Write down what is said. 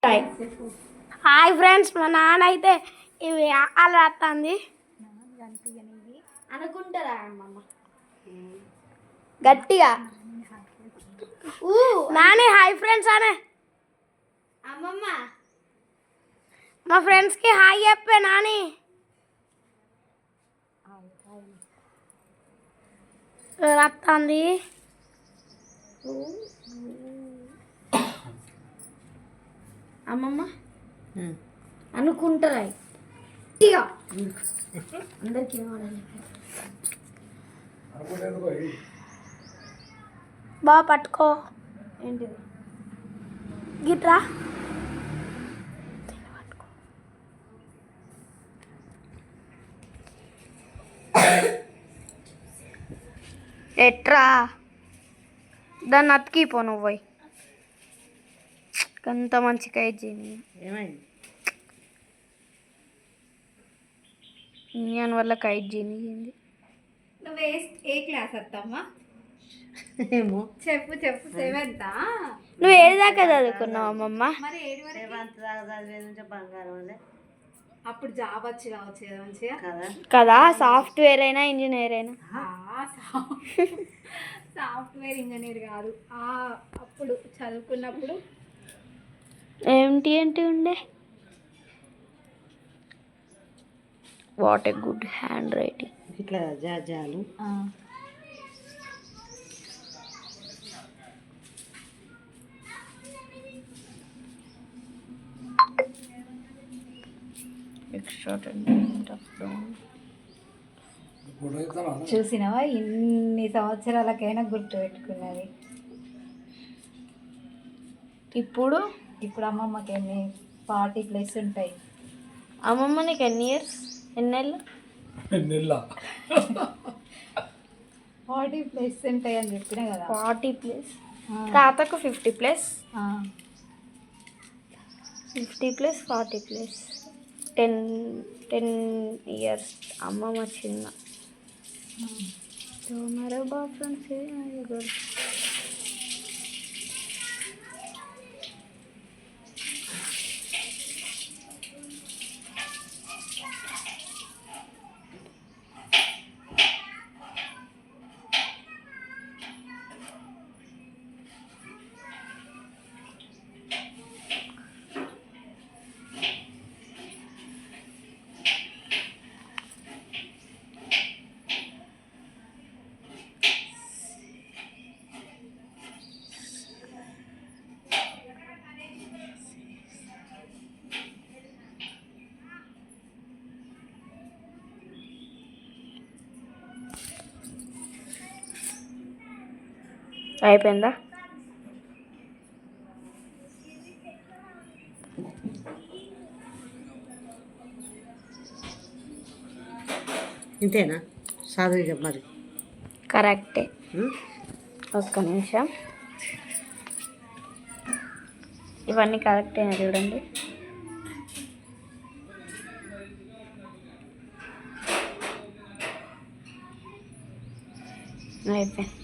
Hi friends, మా నాన్న అయితే ఇవి ఆకలి రాస్తుంది అనుకుంటారా అమ్మమ్మ గట్టిగా. నాని హాయ్ ఫ్రెండ్స్ అనే అమ్మమ్మ మా ఫ్రెండ్స్కి హాయ్ చెప్పే నాని. వస్తుంది అమ్మమ్మ అనుకుంటారా గట్టిగా అందరికి బాగా పట్టుకో. ఏంటిది గిట్రా ఎట్రా దాన్ని అతికిపో నువ్వు పోయి. అంత మంచి కైట్ చేయండి. ఏమైంది ఇండియన్ వల్ల కైట్ చేయండి. నువ్వు ఏ క్లాస్ వస్తామ్మా? ఏమో చెప్పు చెప్పు. సెవెంత్. నువ్వు ఏదాకా చదువుకున్నావు అమ్మమ్మ? మరి 7 వరకు సెవెంత్ దాకా చదివేది బంగారం. అప్పుడు జాబ్ వచ్చి కావచ్చు కదా మంచిగా కదా. సాఫ్ట్వేర్ అయినా ఇంజనీర్ అయినా. సాఫ్ట్వేర్ ఇంజనీర్ కాదు, అప్పుడు చదువుకున్నప్పుడు ఏంటి ఏంటి ఉండే. What a good hand writing. ఇట్లా జాజాలు చూసినావా? ఇన్ని సంవత్సరాలకైనా గుర్తు పెట్టుకున్నది. ఇప్పుడు అమ్మమ్మకి ఎన్ని 40+ ఉంటాయి. అమ్మమ్మ నీకు ఎన్ని ఇయర్స్? ఎన్నేళ్ళు? 40+ ఉంటాయి అని చెప్పినా కదా. 40+. తాతకు 50+. 50+, 40+. 10 ఇయర్స్. అమ్మమ్మ చిన్న. మరో బాయ్ ఫ్రెండ్స్ అయిపోయిందా? ఇంతేనా? చదువు మరి. కరెక్టే. ఒక్క నిమిషం. ఇవన్నీ కరెక్టేనా చూడండి. అయిపోయింది.